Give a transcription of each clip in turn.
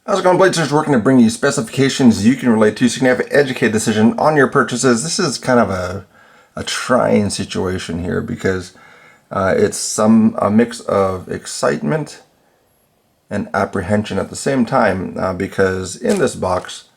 How's it going, Blazers? Working to bring you specifications you can relate to so you can have an educated decision on your purchases. This is kind of a trying situation here because it's a mix of excitement and apprehension at the same time because in this box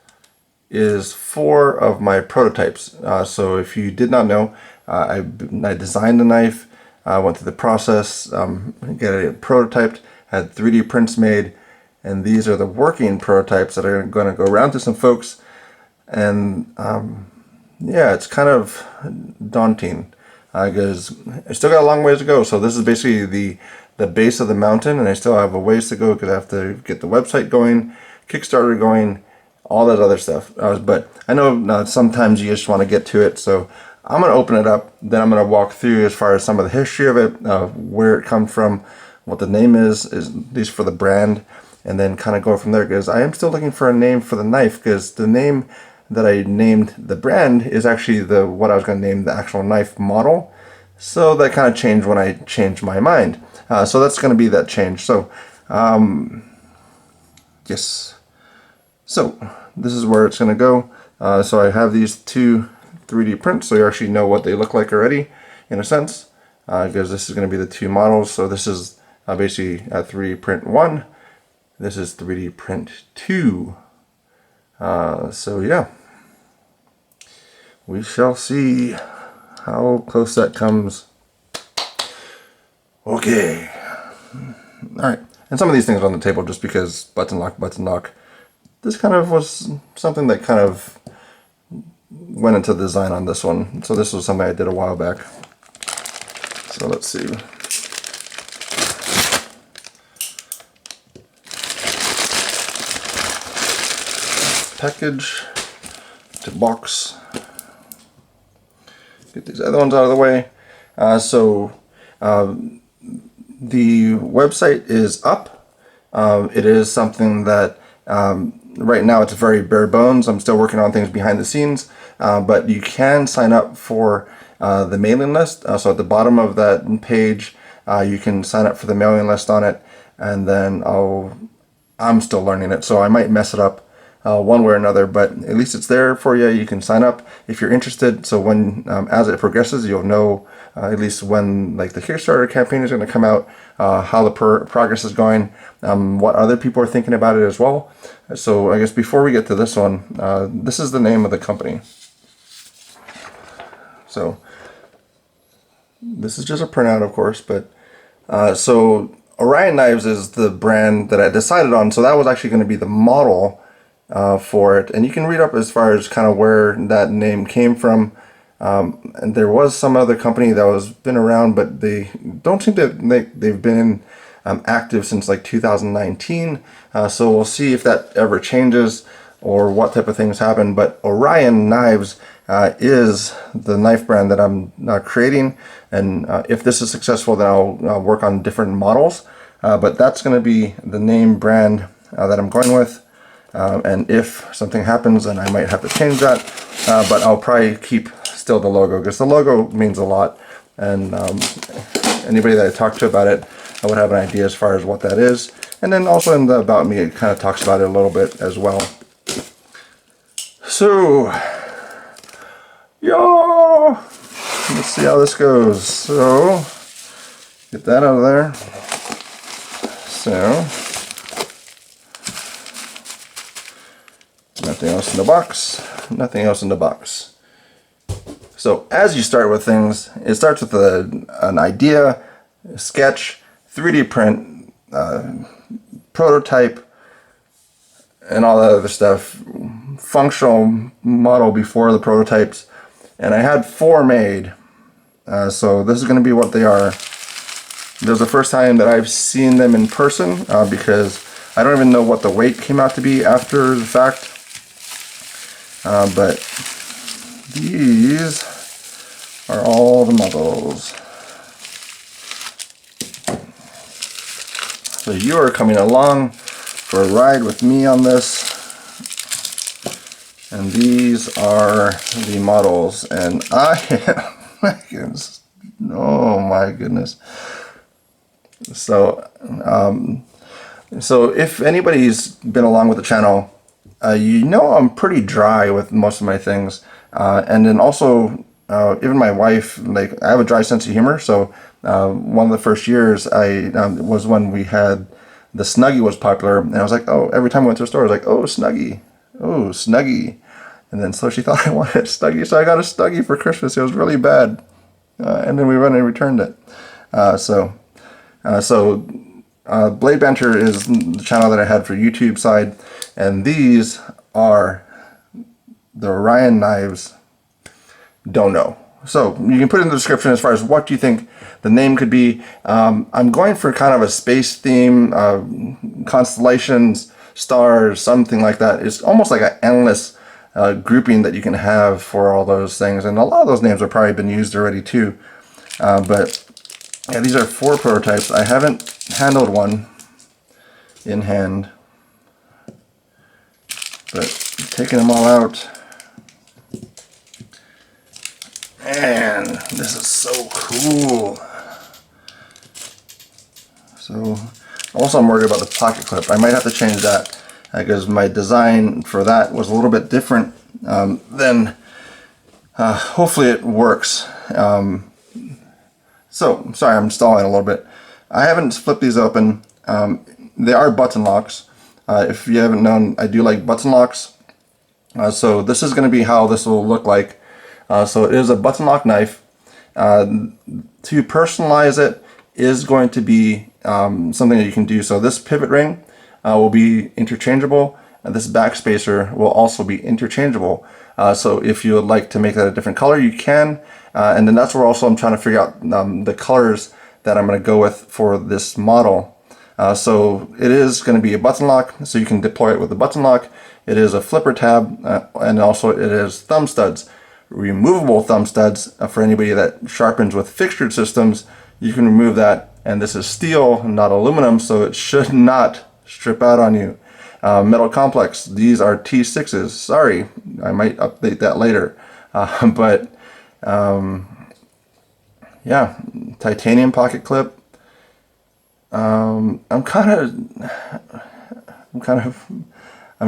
is 4 of my prototypes. So if you did not know, I designed the knife, went through the process, get it prototyped, had 3D prints made, and these are the working prototypes that are going to go around to some folks. And yeah, it's kind of daunting because I still got a long ways to go. So this is basically the base of the mountain, and I still have a ways to go because I have to get the website going, Kickstarter going, all that other stuff. But I know sometimes you just want to get to it. So I'm going to open it up. Then I'm going to walk through as far as some of the history of it, where it comes from, what the name is at least for the brand, and then kind of go from there, because I am still looking for a name for the knife, because the name that I named the brand is actually what I was going to name the actual knife model. So that kind of changed when I changed my mind. So that's going to be that change. So yes. So this is where it's going to go. So I have these 2 3D prints, so you actually know what they look like already, in a sense, because this is going to be the 2 models. So this is basically a 3D print 1. This is 3D print 2. So yeah, we shall see how close that comes. Okay. Alright, and some of these things are on the table just because button lock. This kind of was something that kind of went into the design on this one. So this was something I did a while back. So let's see. Package to box. Get these other ones out of the way. The website is up. It is something that right now it's very bare bones. I'm still working on things behind the scenes, but you can sign up for the mailing list. So at the bottom of that page, you can sign up for the mailing list on it, and then I'm still learning it, so I might mess it up one way or another, but at least it's there for you. You can sign up if you're interested, so when as it progresses, you'll know at least when like the Kickstarter campaign is going to come out, how the progress is going, what other people are thinking about it as well. So I guess before we get to this one, this is the name of the company. So this is just a printout, of course, but so Orion Knives is the brand that I decided on. So that was actually going to be the model for it, and you can read up as far as kind of where that name came from. And there was some other company that was been around, but they don't seem to they've been active since like 2019. So we'll see if that ever changes or what type of things happen. But Orion Knives is the knife brand that I'm creating, and if this is successful, then I'll work on different models. But that's going to be the name brand that I'm going with. And if something happens, then I might have to change that, but I'll probably keep still the logo, because the logo means a lot, and anybody that I talk to about it, I would have an idea as far as what that is. And then also in the About Me, it kind of talks about it a little bit as well. So yeah, let's see how this goes. So get that out of there. So nothing else in the box, nothing else in the box. So as you start with things, it starts with an idea, a sketch, 3D print, prototype, and all that other stuff, functional model before the prototypes. And I had 4 made, so this is going to be what they are. This is the first time that I've seen them in person, because I don't even know what the weight came out to be after the fact. But these are all the models. So you are coming along for a ride with me on this. And these are the models. And oh my goodness. So So if anybody's been along with the channel, you know I'm pretty dry with most of my things. And then also, even my wife, like, I have a dry sense of humor. So one of the first years was when we had the Snuggie was popular. And I was like, oh, every time I went to a store, I was like, oh, Snuggie. Oh, Snuggie. And then so she thought I wanted a Snuggie. So I got a Snuggie for Christmas. It was really bad. And then we went and returned it. Blade Banter is the channel that I had for YouTube side, and these are the Orion knives. Don't know. So you can put in the description as far as what you think the name could be. I'm going for kind of a space theme, constellations, stars, something like that. It's almost like an endless grouping that you can have for all those things, and a lot of those names have probably been used already too. But yeah, these are 4 prototypes. I haven't handled one in hand, but taking them all out, man, this is so cool. So also I'm worried about the pocket clip. I might have to change that because my design for that was a little bit different than hopefully it works. So, sorry, I'm stalling a little bit. I haven't flipped these open. They are button locks. If you haven't known, I do like button locks. So this is going to be how this will look like. So it is a button lock knife. To personalize it is going to be something that you can do. So this pivot ring will be interchangeable, and this backspacer will also be interchangeable. So if you would like to make that a different color, you can. And then that's where also I'm trying to figure out the colors that I'm going to go with for this model. So it is going to be a button lock, so you can deploy it with a button lock. It is a flipper tab, and also it is thumb studs. Removable thumb studs for anybody that sharpens with fixtured systems. You can remove that, and this is steel, not aluminum, so it should not strip out on you. Metal complex, these are T6s. Sorry, I might update that later. Yeah, titanium pocket clip. I'm kind of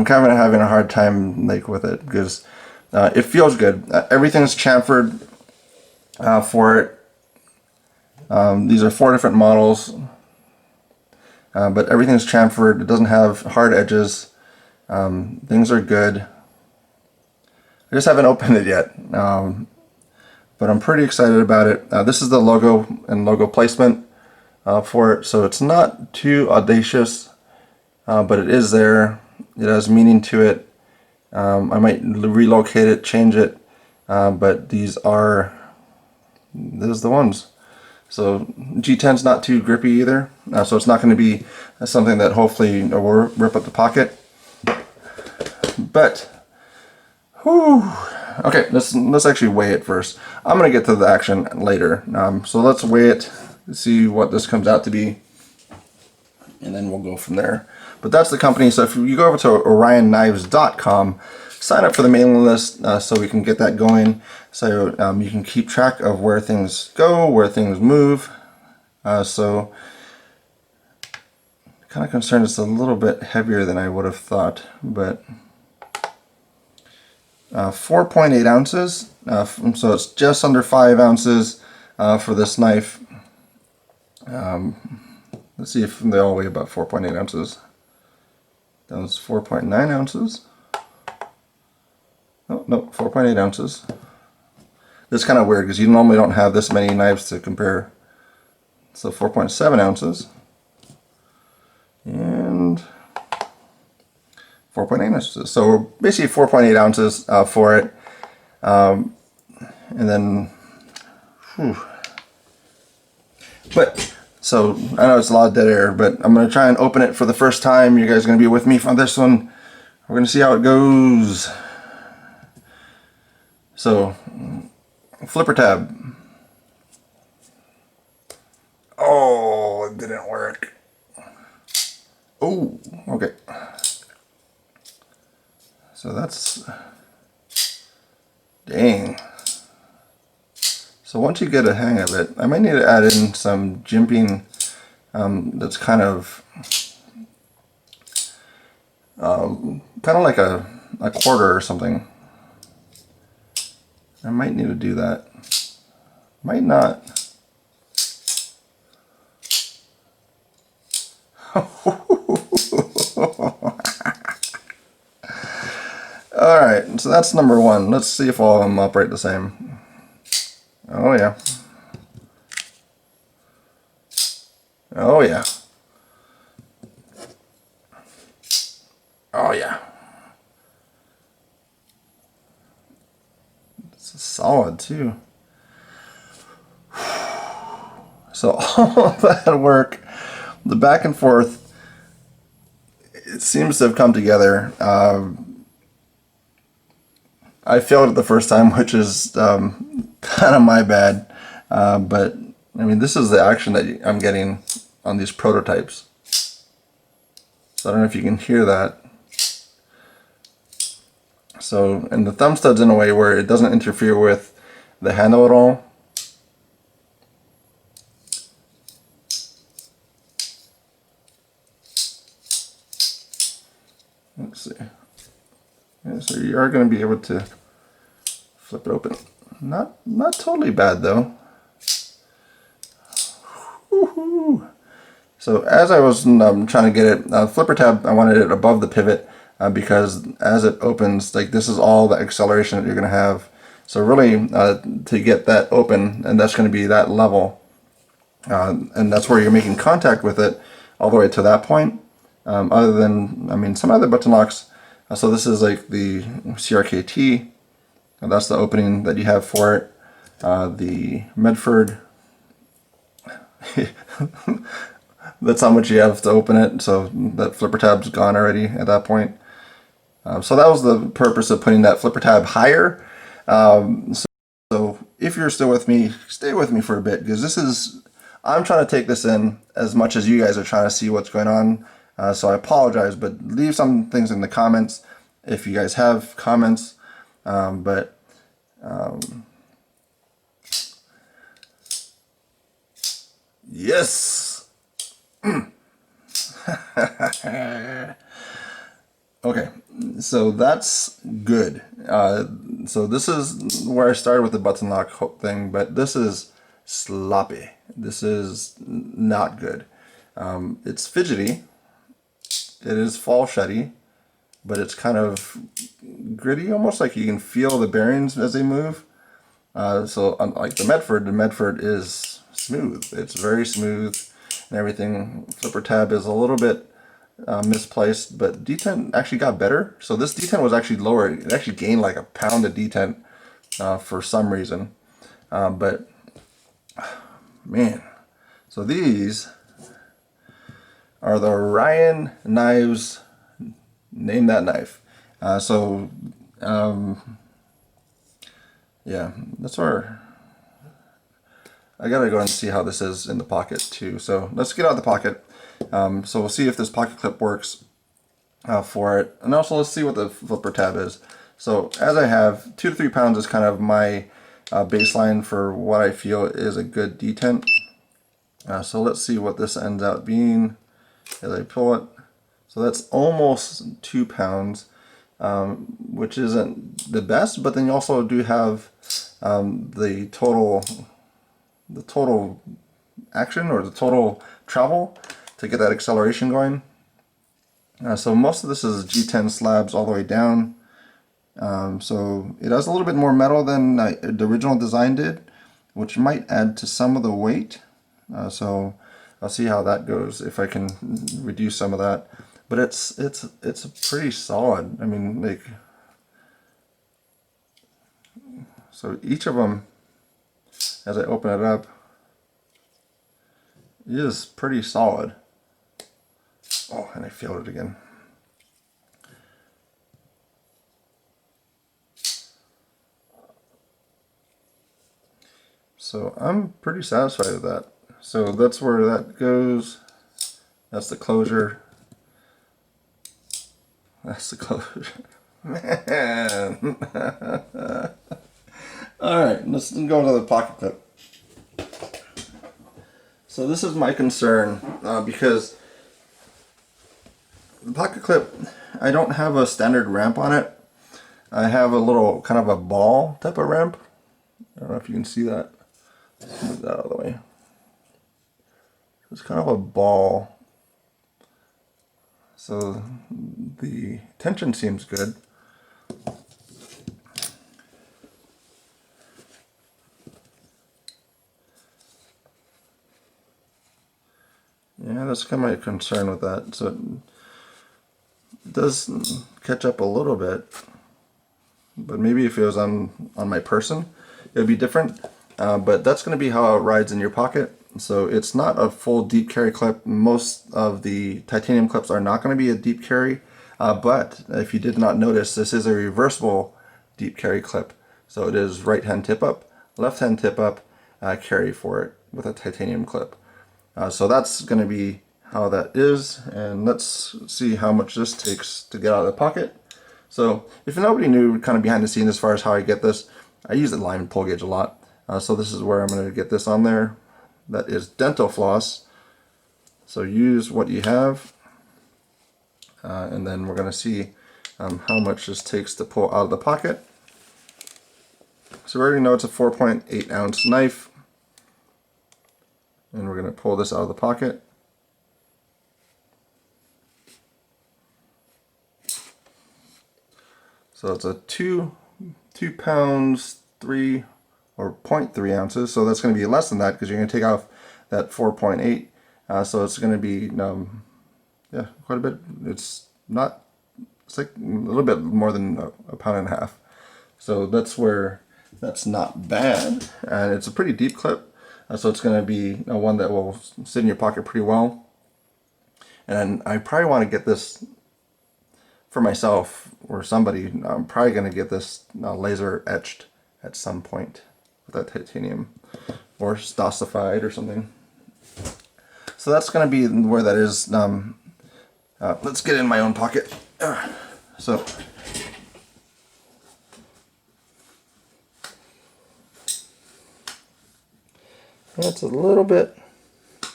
having a hard time with it because it feels good. Everything's chamfered for it. These are 4 different models, but everything's chamfered. It doesn't have hard edges. Things are good. I just haven't opened it yet. But I'm pretty excited about it. This is the logo and logo placement for it, so it's not too audacious, but it is there. It has meaning to it. I might relocate it, change it, but these are the ones. So G10's not too grippy either, so it's not going to be something that hopefully will rip up the pocket. But whew. Okay, let's actually weigh it first. I'm going to get to the action later. So let's weigh it, see what this comes out to be, and then we'll go from there. But that's the company. So if you go over to orionknives.com, sign up for the mailing list so we can get that going. So you can keep track of where things go, where things move. So kind of concerned it's a little bit heavier than I would have thought, but 4.8 ounces, so it's just under 5 ounces for this knife. Let's see if they all weigh about 4.8 ounces. That was 4.9 ounces. Oh, no, 4.8 ounces. This is kind of weird because you normally don't have this many knives to compare. So 4.7 ounces. And 4.8 ounces. So basically 4.8 ounces for it. And then, whew. But, so I know it's a lot of dead air, but I'm going to try and open it for the first time. You guys are going to be with me for this one. We're going to see how it goes. So, flipper tab. Oh, it didn't work. Oh, okay. So that's, dang. So once you get a hang of it, I might need to add in some jimping that's kind of kind of like a quarter or something. I might need to do that. Might not. Alright, so that's number one. Let's see if all of them operate the same. Oh yeah. Oh yeah. Oh yeah. It's solid too. So all of that work, the back and forth, it seems to have come together. I failed it the first time, which is kind of my bad. But I mean, this is the action that I'm getting on these prototypes. So I don't know if you can hear that. So, and the thumb stud's in a way where it doesn't interfere with the handle at all. Let's see. Yeah, so you are going to be able to flip it open. Not totally bad though. Woohoo! So as I was trying to get it, flipper tab, I wanted it above the pivot because as it opens, like this is all the acceleration that you're going to have. So really, to get that open, and that's going to be that level, and that's where you're making contact with it all the way to that point. Other than, I mean, some other button locks. So this is like the CRKT, and that's the opening that you have for it. The Medford, that's how much you have to open it. So that flipper tab's gone already at that point. So that was the purpose of putting that flipper tab higher. So if you're still with me, stay with me for a bit, because this is, I'm trying to take this in as much as you guys are trying to see what's going on. So I apologize, but leave some things in the comments if you guys have comments. Yes. Okay, so that's good. So this is where I started with the button lock thing, but this is sloppy. This is not good. It's fidgety. It is fall shutty, but it's kind of gritty, almost like you can feel the bearings as they move. So unlike the Medford is smooth. It's very smooth and everything. Flipper tab is a little bit misplaced, but detent actually got better. So this detent was actually lower. It actually gained like a pound of detent for some reason. But man, so these are the Ryan knives. Name that knife. Yeah, that's where I gotta go and see how this is in the pocket too. So let's get out of the pocket. So we'll see if this pocket clip works for it, and also let's see what the flipper tab is. So as I have, 2 to 3 pounds is kind of my baseline for what I feel is a good detent. So let's see what this ends up being as I pull it. So that's almost 2 pounds, which isn't the best, but then you also do have the total action, or the total travel to get that acceleration going. So most of this is G10 slabs all the way down. So it has a little bit more metal than the original design did, which might add to some of the weight. So I'll see how that goes, if I can reduce some of that. But it's pretty solid. I mean, like, so each of them, as I open it up, is pretty solid. Oh, and I failed it again. So I'm pretty satisfied with that. So that's where that goes. That's the closure. That's the closure. Man. Alright, let's go to the pocket clip. So this is my concern, because the pocket clip, I don't have a standard ramp on it. I have a little kind of a ball type of ramp. I don't know if you can see that. Let's move that out of the way. It's kind of a ball. So the tension seems good. Yeah, that's kind of my concern with that. So it does catch up a little bit, but maybe if it was on my person, it would be different. But that's going to be how it rides in your pocket. So it's not a full deep carry clip. Most of the titanium clips are not going to be a deep carry. But if you did not notice, this is a reversible deep carry clip. So it is right hand tip up, left hand tip up, carry for it with a titanium clip. So that's going to be how that is, and let's see how much this takes to get out of the pocket. So if nobody knew kind of behind the scenes as far as how I get this, I use the line and pull gauge a lot. So this is where I'm going to get this on there. That is dental floss. So use what you have, and then we're going to see how much this takes to pull out of the pocket. So we already know it's a 4.8 ounce knife. And we're going to pull this out of the pocket. So it's a 2 pounds 3 or 0.3 ounces. So that's going to be less than that because you're going to take off that 4.8. So it's going to be yeah, quite a bit. It's like a little bit more than a pound and a half. So that's where that's not bad, and it's a pretty deep clip. So it's going to be one that will sit in your pocket pretty well. And I probably want to get this for myself or somebody. I'm probably going to get this laser etched at some point with that titanium, or stossified or something. So that's going to be where that is. Let's get in my own pocket. So that's a little bit. I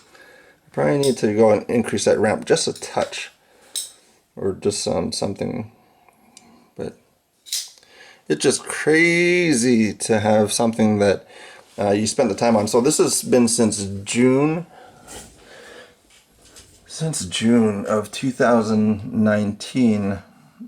probably need to go and increase that ramp just a touch, or just something. But it's just crazy to have something that you spent the time on. So this has been since June of 2019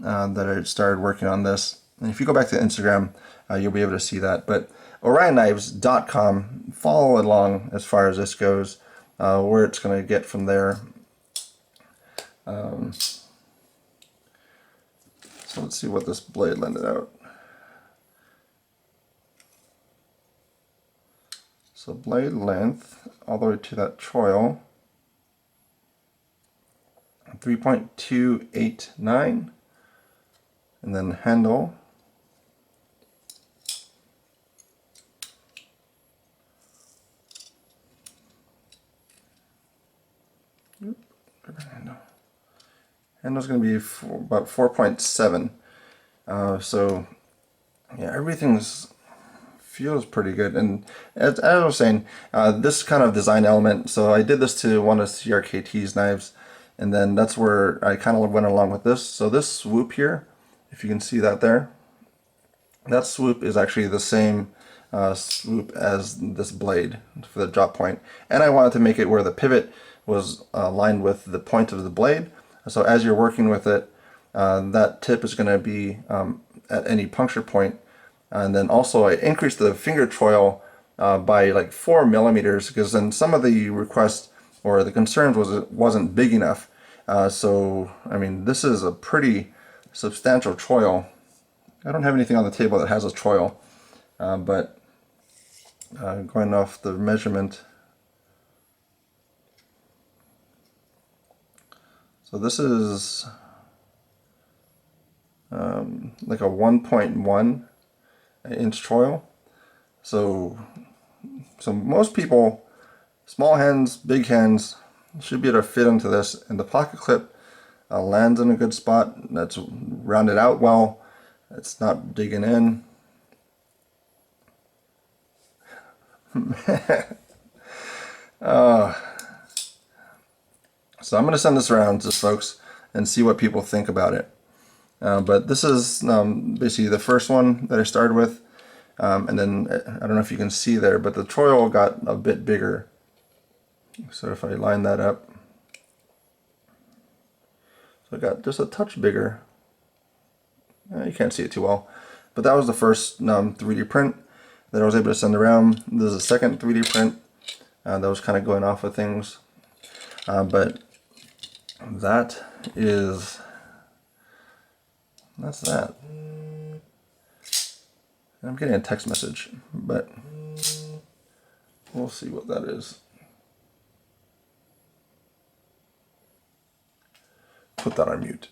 that I started working on this. And if you go back to Instagram, you'll be able to see that. But OrionKnives.com, follow along as far as this goes, where it's going to get from there. So let's see what this blade lended out. So blade length all the way to that choil, 3.289, and then handle, handle's going to be about 4.7. So yeah, everything's feels pretty good. And as I was saying, this kind of design element, so I did this to one of CRKT's knives, and then that's where I kind of went along with this. So this swoop here, if you can see that there, that swoop is actually the same swoop as this blade for the drop point. And I wanted to make it where the pivot was aligned with the point of the blade. So as you're working with it, that tip is going to be at any puncture point. And then also I increased the finger choil by like 4 millimeters, because then some of the requests or the concerns was it wasn't big enough. So I mean, this is a pretty substantial choil. I don't have anything on the table that has a choil, but going off the measurement, so this is like a 1.1 inch choil. So most people, small hands, big hands, should be able to fit into this, and the pocket clip lands in a good spot. That's rounded out well. It's not digging in. So I'm going to send this around to folks and see what people think about it. But this is basically the first one that I started with, and then I don't know if you can see there, but the choil got a bit bigger. So if I line that up, so it got just a touch bigger. You can't see it too well, but that was the first 3D print that I was able to send around. This is the second 3D print that was kind of going off of things, but that's that. I'm getting a text message, but we'll see what that is. Put that on mute.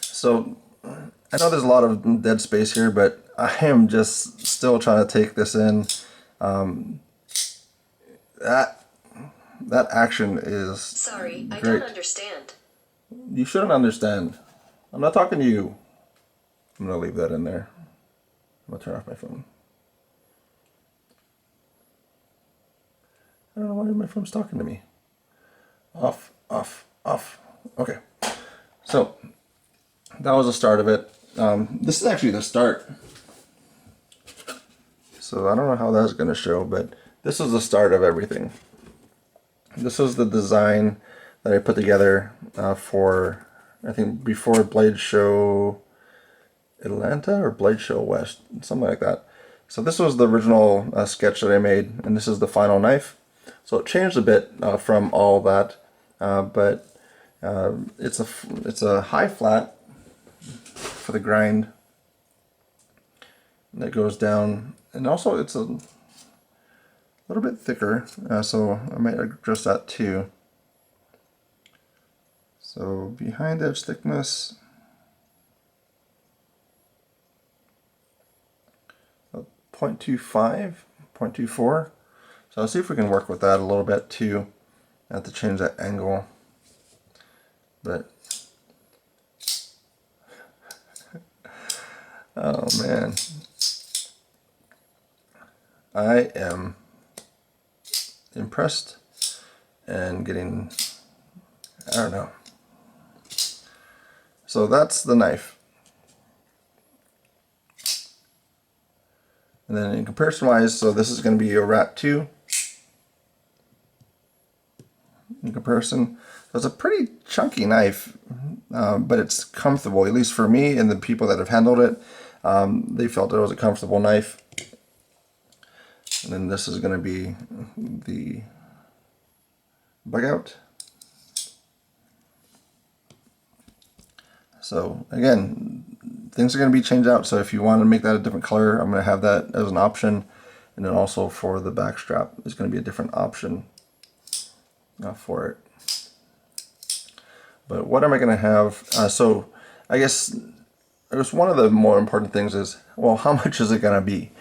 So I know there's a lot of dead space here, but I am just still trying to take this in. That action is Sorry, great. I don't understand. You shouldn't understand. I'm not talking to you. I'm gonna leave that in there. I'm gonna turn off my phone. I don't know why my phone's talking to me. Off, off, off. Okay. So that was the start of it. This is actually the start. So I don't know how that's gonna show, but this is the start of everything. This is the design that I put together for, I think, before Blade Show Atlanta or Blade Show West, something like that. So this was the original sketch that I made, and this is the final knife. So it changed a bit from all that, but it's a high flat for the grind that goes down, and also it's a little bit thicker, so I might adjust that too. So behind edge thickness, 0.25, 0.24. So I'll see if we can work with that a little bit too. I have to change that angle, but oh man, I am impressed and getting, I don't know. So that's the knife. And then in comparison wise, so this is going to be a Rat 2 in comparison. So it's a pretty chunky knife, but it's comfortable, at least for me and the people that have handled it. They felt it was a comfortable knife. And then this is going to be the bug out. So again, things are going to be changed out. So if you want to make that a different color, I'm going to have that as an option. And then also for the back strap, is going to be a different option for it. But what am I going to have? So I guess one of the more important things is, well, how much is it going to be?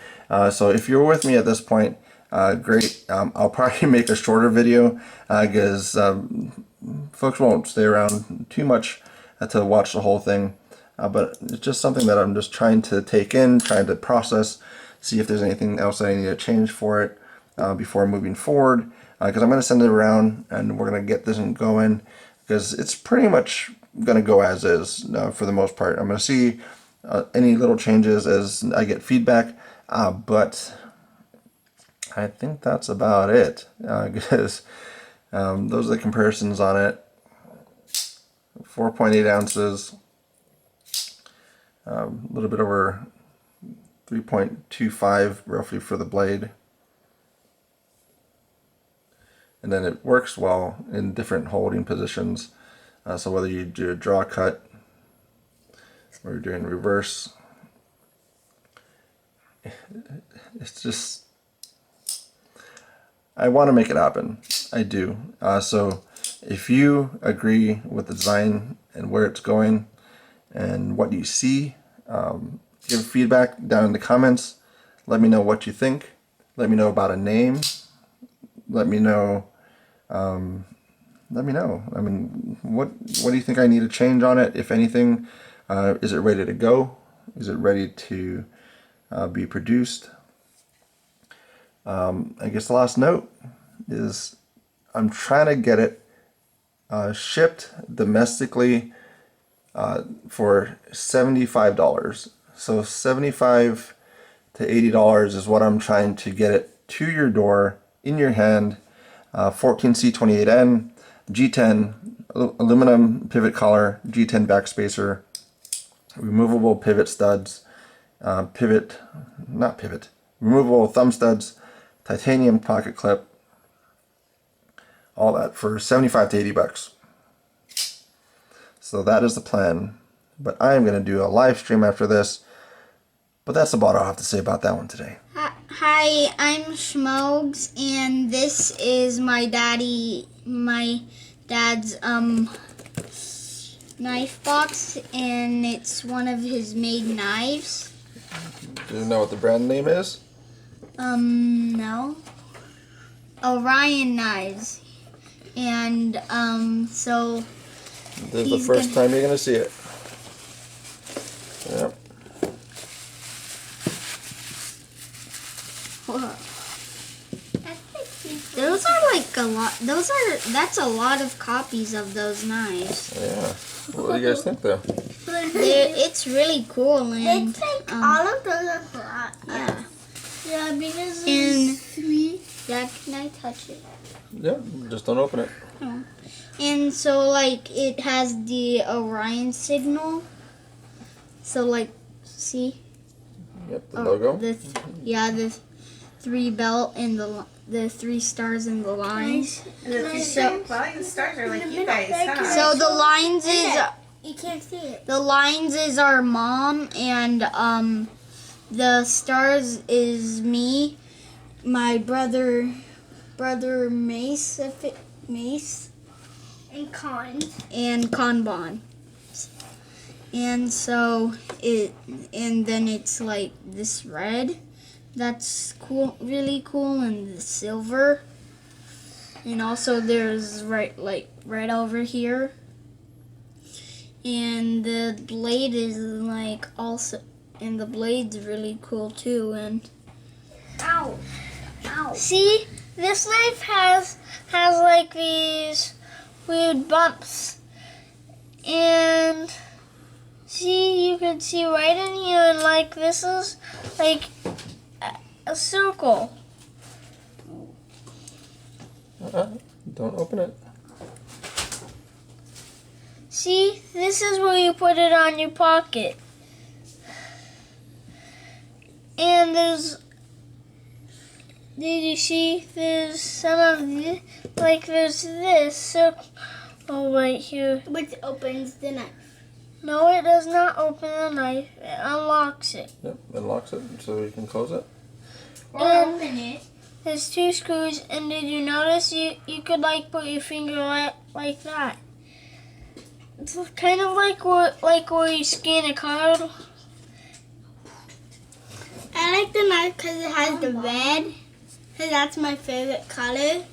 So if you're with me at this point, great. I'll probably make a shorter video because folks won't stay around too much to watch the whole thing. But it's just something that I'm just trying to take in, trying to process, see if there's anything else that I need to change for it before moving forward. Because I'm going to send it around and we're going to get this going, because it's pretty much going to go as is for the most part. I'm going to see any little changes as I get feedback, but I think that's about it, because those are the comparisons on it. 4.8 ounces, a little bit over 3.25 roughly for the blade. And then it works well in different holding positions. So whether you do a draw cut or you're doing reverse, it's just, I want to make it happen. I do. So if you agree with the design and where it's going and what you see, give feedback down in the comments. Let me know what you think. Let me know about a name. Let me know. Let me know. I mean, what do you think I need to change on it, if anything? Is it ready to go? Is it ready to be produced? I guess the last note is I'm trying to get it shipped domestically for $75. So $75 to $80 is what I'm trying to get it to your door, in your hand. 14C28N, G10 aluminum pivot collar, G10 backspacer, removable pivot studs, removable thumb studs, titanium pocket clip, all that for 75 to 80 bucks. So that is the plan. But I am going to do a live stream after this. But that's about all I have to say about that one today. Hi, I'm Schmogs, and this is my dad's knife box, and it's one of his made knives. Do you know what the brand name is? No. Orion knives. And so This is the first time you're going to see it. Yep. Those are like a lot. That's a lot of copies of those knives. Yeah. What do you guys think, though? It's really cool, and It's like all of those are flat. yeah. Yeah, because And it's sweet. Dad, can I touch it? Yep. Just don't open it. And so like it has the Orion signal. So like, see? Yep. The logo. The 3 belt and the 3 stars in the lines. Well, the stars are like you guys, huh? So the lines is You can't see it. the lines is our mom, and the stars is me, my brother Mace, And cons. and Kanban. And so and then it's like this red. That's cool, really cool, and the silver. And also there's right over here. And the blade is like also, and the blade's really cool too. And Ow. Ow. See, this knife has like these weird bumps. And see, you can see right in here, and like this is like a circle. Don't open it. See, this is where you put it on your pocket. And did you see, there's some of this, like there's this circle right here. which opens the knife. No, it does not open the knife, it unlocks it. Yep. Unlocks it so you can close it. Or And open it. there's 2 screws, and did you notice you could like put your finger like that? It's kind of like where you scan a card. I like the knife because it has the red, because that's my favorite color.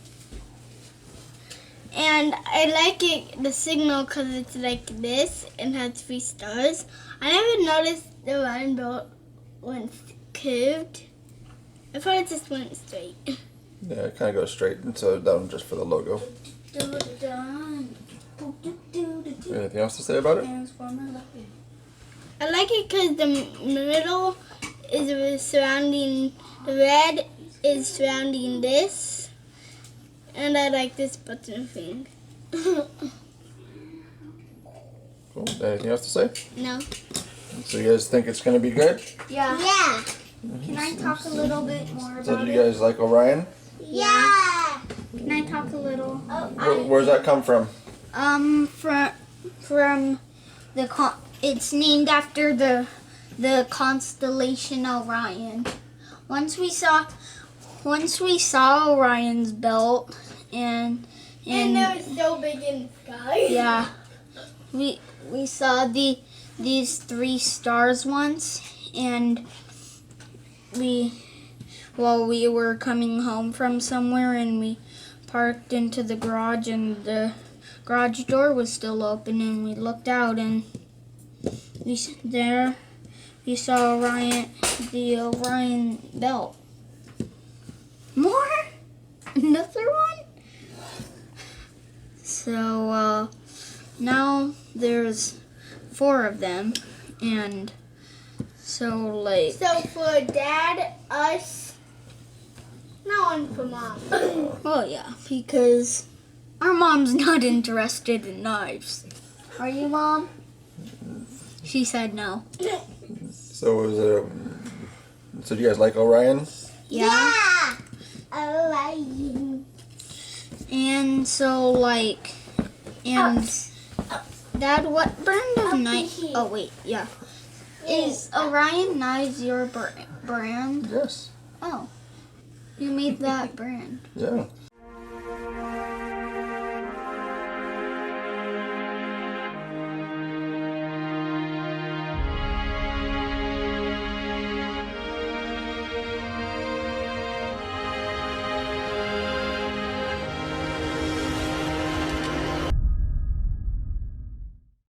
And I like it, the signal, because it's like this and has 3 stars. I never noticed the line belt went curved. I thought it just went straight. Yeah, it kind of goes straight, and so that one just for the logo. Anything else to say about it? I like it because the middle is surrounding, the red is surrounding this. And I like this button thing. Cool. Anything else to say? No. So you guys think it's going to be good? Yeah. Yeah. Can I talk a little bit more So about do you guys like Orion? Yeah. Can I talk a little? Where's that come from? From the it's named after the constellation Orion. Once we saw Orion's belt, and And it was so big in the sky. yeah, we saw these 3 stars once, and we were coming home from somewhere, and we parked into the garage, and the garage door was still open, and we looked out, and we saw the Orion belt. More? Another one? So now there's 4 of them, and so like. So for Dad, us, no one for Mom. Oh yeah, because our mom's not interested in knives. Are you, Mom? She said no. So is it? So do you guys like Orion? Yeah. Orion. And so like, and Dad, what brand of knife? Oh wait, yeah. Is Orion Knives your brand? Yes. Oh, you made that brand. Yeah.